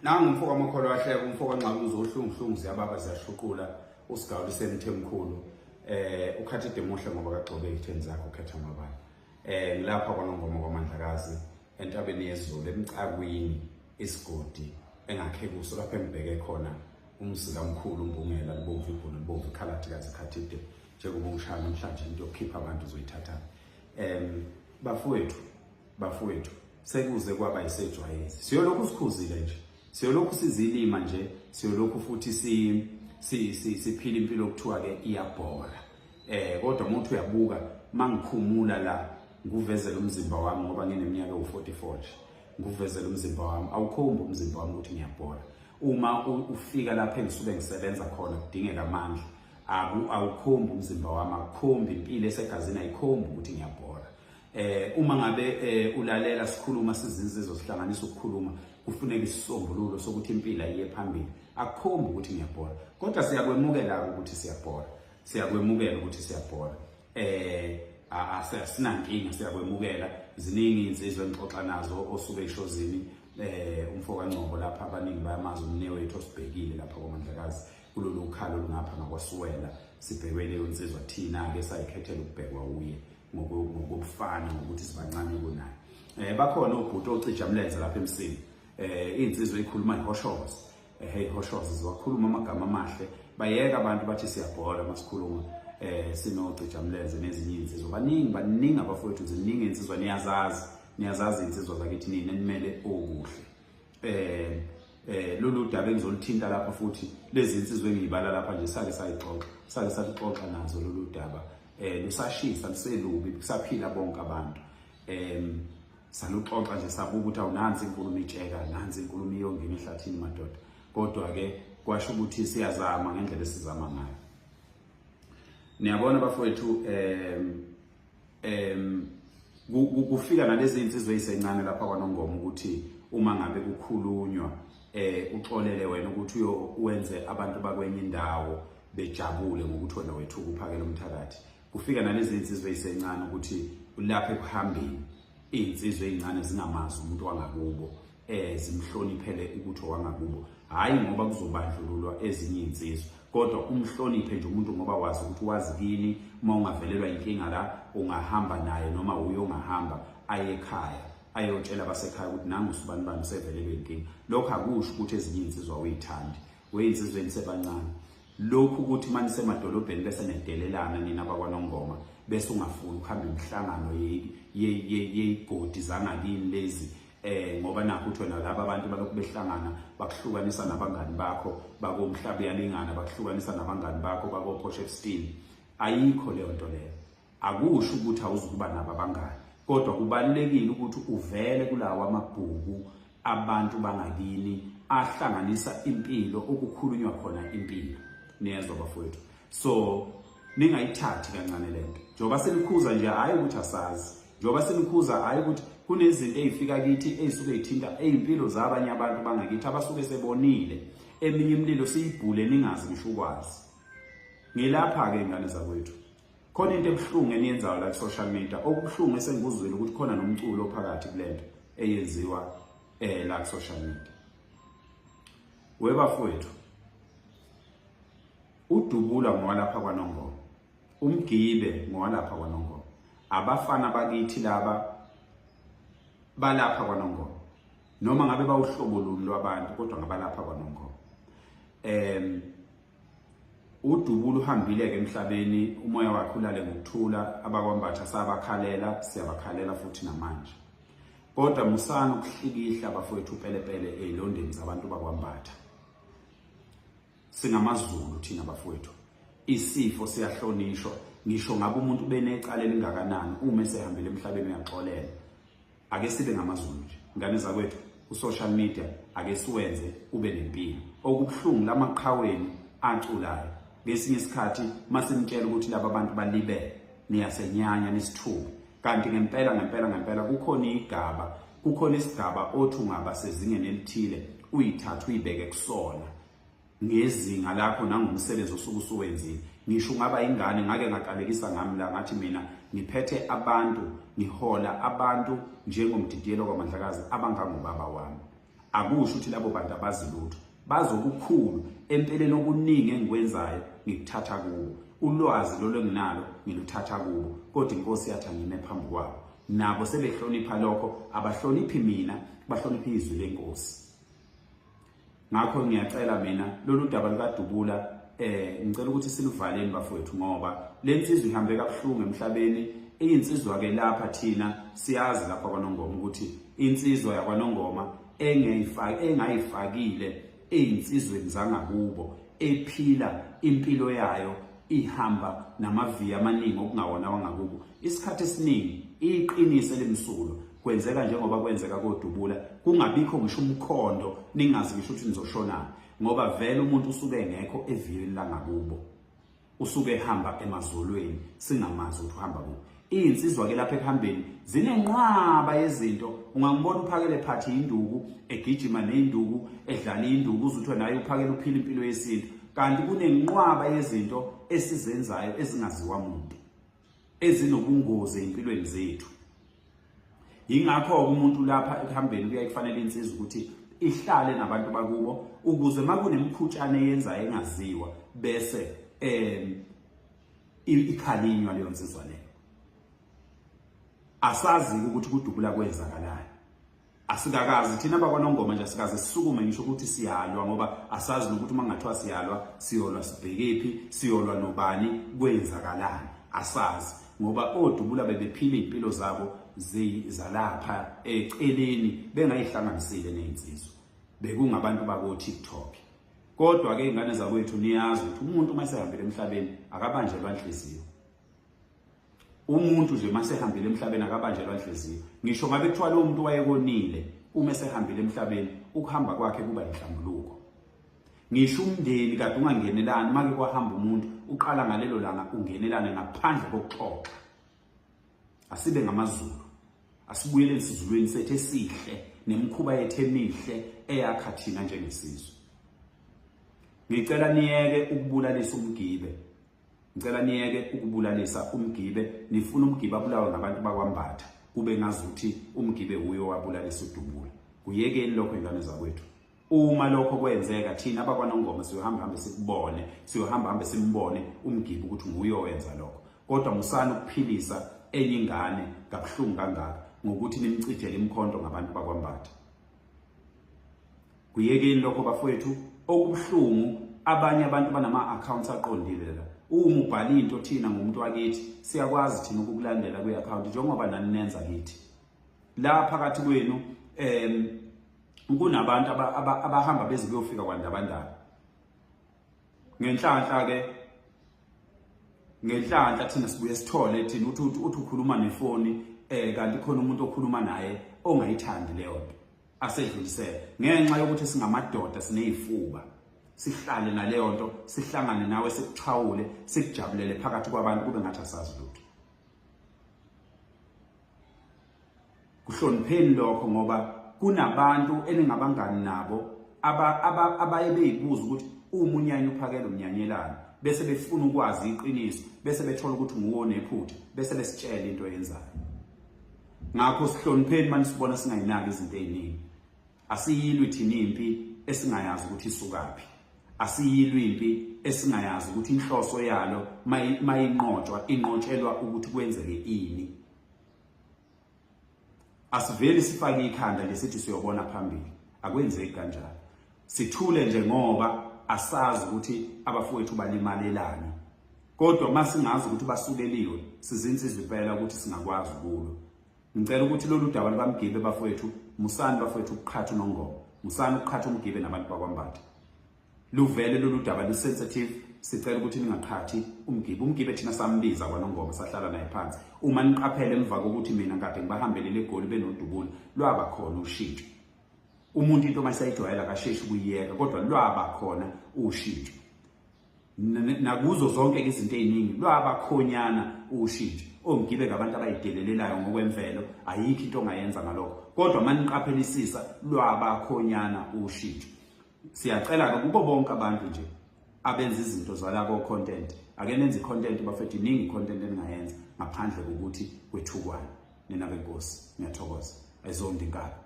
Nangu umfoko amakholwa ahleka umfoko anqaba uzohlungu ziyababa ziyashuqula usigawuli semthemkhulu ukhathi demohle ngoba kagcobe itheni zakho ukhetha amabala ngilapha kwaNongoma kwaMandlakazi entabeni yeZulu emcakwini isigodi engakhe kuso lapha engibheke khona umzila omkhulu umbungela libomvu ibhunu libomvu ikhalathi kazi khathide njengoba ngishaya namhlanje into yokukhipha abantu uzoyithatha bafowethu sekuze kwaba isejwayezi siyolokhu sikhuzile nje siyolokhu sizilima nje siyolokhu futhi siphila impilo okuthiwa ke iyabhora kodwa umuntu uyabuka mangikhumula la nguvezela umzimba wami ngoba ngineminyaka u44 nguvezela umzimba wami awukhombi umzimba wami ukuthi ngiyabhora uma ufika lapha engisuke ngisebenza khona kudingeka amandla awukhombi umzimba wami akukhombi impilo esegazini ayikhombi ukuthi ngiyabhora uma ngabe ulalela sikhuluma sizinzizo sihlanganisa ukukhuluma kufuneka isisombululo sokuthi impilo ayiye phambili akukhombi ukuthi ngiyabhora kodwa siyakwemukela ukuthi siyabhora asinankinga siyakwemukela ziningi insizwe engixoxa nazo osuke eshozini umfoko kaNgcobo lapha abaningi bayamazi umnewethu osibhekile lapha kwaMandlakazi kulolu khalo lungapha ngakwasuwela sibhekwe leyo insizwa thina ke sayikhethela ukubhekwa uye ngokufana ngokuthi sibancane kunayo bakhona obhuti ocijamlenze lapha emsini insizwe ikhuluma ihoshoza hoshoza ziwakhuluma amagama amahle bayeka abantu bathi siyabhora masikhuluma sinocijamlenze nezinye insizwa baningi abafowethu ziningi insizwa niyazazi insizwa zakithi nina nimele okuhle lolu daba engizolithinta lapha futhi lezi insizwe engiyibala lapha nje sake sayixoxa nazo lolu daba lusashisa liselubi kusaphila bonke abantu saluxoxa nje sabuka ukuthi awunansi inkulumo itsheka nansi inkulumo iyongena ehlathini madoda kodwa ke kwasho ukuthi siyazama ngendlela esizama ngayo niyabona bafowethu kufika nalezi insizwe ezisencane lapha kwaNongoma ukuthi uma ngabe kukhulunywa uxolele wena ukuthi uwenze abantu bakwenye indawo bejabule ngokuthi wena wethu ukuphakela umthakathi kufika nalezi insizwe ezisencane ukuthi lapha ekuhambeni insizwe ezincane zingamazi umuntu wangakubo zimhloniphele ukuthi wangakubo hayi ngoba kuzobandlululwa ezinye insizwe kodwa umhloniphe nje umuntu ngoba wazi ukuthi wazi kini uma ungavelelwa inkinga la ungahamba naye noma uyongahamba aye ekhaya ayotshela abasekhaya ukuthi nangu usibani bani usevelelwe inkinga lokho akusho ukuthi ezinye insizwa uyithandi weyinsizwe nisebancane lokhu ukuthi manje semadolobheni bese nedelelana nina bakwaNongoma bese ungafuni ukuhamba imihlangano yeyigodi zangakini lezi ngoba nakho uthi wena laba abantu balokhu behlangana bakuhlukanisa nabangani bakho bakomhlaba yalingana bakuhlukanisa nabangani bakho bakoPotchefstroom ayikho leyo nto leyo akusho ukuthi awuzukuba nabo abangani kodwa kubalekile ukuthi uvele kulawa amabhuku abantu bangakini ahlanganisa impilo okukhulunywa khona impilo niyezwa bafowethu so ningayithathi kancane lento njoba selikhuza nje hayi ukuthi asazi njoba selikhuza hayi ukuthi kunezinto ezifika kithi ezisuke ezithinta ezimpilo zabanye abantu bangakithi abasuke sebonile eminye imililo siyibhule ningazi ngisho ukwazi ngilapha ke ingane zakwethu khona into ebuhlungu eniyenzayo la ku social media okubuhlungu esengikuzwile ukuthi khona nomculo phakathi kulento eyenziwa la ku social media webafowethu udubula ngowalapha kwaNongoma umgibe ngowalapha kwaNongoma abafana bakithi laba balapha kwaNongoma noma ngabe bawuhlobo luni lwabantu kodwa ngabalapha kwaNongoma udubula uhambile ke emhlabeni umoya wakhe ulale ngokuthula abakwambatha sabakhalela siyabakhalela futhi namanje kodwa musana ukuhlikihla abafowethu pelepele ezilondeni zabantu bakwambatha singamaZulu thina bafowethu isifo siyahlonishwa ngisho ngabe umuntu benecala elingakanani uma esehambile emhlabeni uyaxolela ake sibe ngamaZulu nje ngane zakwethu ku-social media ake siwenze ube nempilo okubuhlungu lamaqhaweni aculayo ngesinye isikhathi masimtshela ukuthi laba abantu balibele niyasenyanya nisithuke kanti ngempela kukhona isigaba othi ungaba sezingeni elithile uyithatha uyibeke kusona ngezinga lakho nangomsebenzi osuke usuwenzile ngisho ungaba ingane ngake ngaqalekisa ngami la ngathi mina ngiphethe abantu ngihola abantu njengomdidiyelo kwaMandlakazi abangangobaba wami akusho ukuthi labo bantu abazi lutho, bazokukhulu empeleni okuningi engikwenzayo ngikuthatha kubo, ulwazi lolo enginalo ngiluthatha kubo, kodwa inkosi yathi angime phambi kwabo. Nabo sebehlonipha lokho, abahloniphi mina, bahlonipha izwi lenkosi. Ngakho ngiyacela mina lolu daba lukaDubula ngicela ukuthi siluvaleni bafowethu, ngoba lensizwe ihambe kabuhlungu emhlabeni. Insizwa ke lapha thina siyazi lapha kwaNongoma ukuthi insizwa yakwaNongoma engayifakile einsizweni zangakubo, ephila impilo yayo ihamba namavi amaningi okungawona wangakubo. Isikhathi esiningi iqinise lemsulo kwenzeka njengoba kwenzeka koDubula, kungabikho ngisho umkhondo ningazi ngisho ukuthi nizoshona, ngoba vele umuntu usuke engekho evili langakubo, usuke ehamba emazolweni singamazi ukuthi uhamba kubo. Insizwa ke lapha ekuhambeni zinenqwaba yezinto. Ungangibona uphakele phathi induku, egijima neinduku, edlala induku, uzuthi naye uphakele uphila impilo yesintu, kanti kunenqwaba yezinto esizenzayo ezingaziwa umuntu, ezinobungozi empilweni zethu. Yingakho umuntu lapha ekuhambeni kuyayifanele insizwa ukuthi ihlale nabantu bakubo, ukuze makunemkhutshane eyenzayo engaziwa bese ikhalinywa leyo nsizwa leyo. Asazi ukuthi kuDubula kwenzakalayo, asikakazi thina bakwaNongoma nje asikaze sisukume ngisho ukuthi siyalwa, ngoba asazi nokuthi mangathiwa siyolwa sibhekephi, siyolwa nobani, kwenzakalani asazi, ngoba oDubula bebephila impilo zabo zalapha eceleni bengayihlanganisile nezinsizwa, bekungabantu bako TikTok. Kodwa ke ingane zakwethu niyazi ukuthi umuntu masehambile emhlabeni akabanjelwa inhliziyo. Umuntu nje masehambile emhlabeni akabanjelwa inhliziyo. Ngisho ngabe kuthiwa lo muntu wayekonile, uma esehambile emhlabeni ukuhamba kwakhe kuba inhlambuluko. Ngisho umndeni kade ungangenelani, make kwahamba umuntu uqala ngalelo langa ungenelane ngaphandle kokuxoxa. Asibe ngamaZulu, asibuyele esizulweni sethu esihle nemikhuba yethu emihle eyakha thina njengesizwe. Ngicela niyeke ukubulalisa umgibe. Ngicela niyeke ukubulalisa umgibe. Nifuna umgibe abulawe ngabantu bakwaMbatha, kube ngazuthi umgibe uyo wabulalisa uDubula. Kuyekeni lokho ingane zakwethu. Uma lokho kwenzeka thina abakwaNongoma siyohamba sikubone, siyohamba simbone umgibe ukuthi nguye owenza lokho. Kodwa musana ukuphilisa enye ingane kabuhlungu kangaka ngokuthi nimcijele imkhonto ngabantu bakwaMbatha. Kuyekeni lokho bafowethu okubuhlungu. Abanye abantu banama accounts aqondile la. Uma ubhala into thina ngomuntu wakithi siyakwazi thina ukukulandela kwe account njengoba nani nenza kithi. La phakathi kwenu kunabantu abahamba beze beyofika kwaNdabandaba. Ngenhlanhla thina sibuye sithole thina uthi ukhuluma nefoni kanti khona umuntu okhuluma naye ongayithandi leyo nto. Asedlulisele ngenxa yokuthi singamadoda sinezifuba. Sihlale naleyo nto, sihlangane nawe sikuxhawule, sikujabulele phakathi kwabantu kube ngathi asazi lutho. Kuhlonipheni lokho, ngoba kunabantu eningabangani nabo abaye beyibuza ukuthi umunyanya uphakela umnyanyelana, bese befuna ukwazi iqiniso, bese bethola ukuthi nguwo nephutha, bese besitshela into eyenzayo. Ngakho sihlonipheni manje sibona singayinaki izinto eziningi. Asiyilwi thina impi esingayazi ukuthi isukaphi. Asiyilwi impi esingayazi ukuthi inhloso yalo mayinqotshwa inqotshelwa ukuthi kwenzeke ini. Asiveli sifake ikhanda lesithi siyobona phambili, akwenzeki kanjalo. Sithule nje ngoba asazi ukuthi abafowethu balimalelani. Kodwa masingazi ukuthi basuleliwe, sizinsizwe impela ukuthi singakwazi kulo. Ngicela ukuthi lolu daba likaMgibe bafowethu, musani bafowethu ukuqhatha uNongoma, musani ukuqhatha umgibe nabantu bakwaMbatha. Luvele lolu daba lusensitive, sicela ukuthi ningaqhathi umgibe. Umgibe thina sambiza kwaNongoma sahlala naye phansi. Uma niqaphele emva kokuthi mina kade ngibahambelele eGoli benoDubula, lwaba khona ushintsho. Umuntu into masayijwayela akasheshi ukuyiyeka, kodwa lwaba khona ushintsho. Nakuzo zonke izinto eziningi lwaba khonyana ushintsho. Omgibe ngabantu abayidelelelayo ngokwemvelo, ayikho into ongayenza ngalokho. Kodwa maniqaphelisisa lwaba khonyana ushintsho. Siyacela ke kubo bonke abantu nje abenza izinto zala ko content, ake nenze content bafethu, iningi content eningayenza ngaphandle kokuthi kwethukwane. Nina benkosi, ngiyathokoza. Ayizonke inkaba.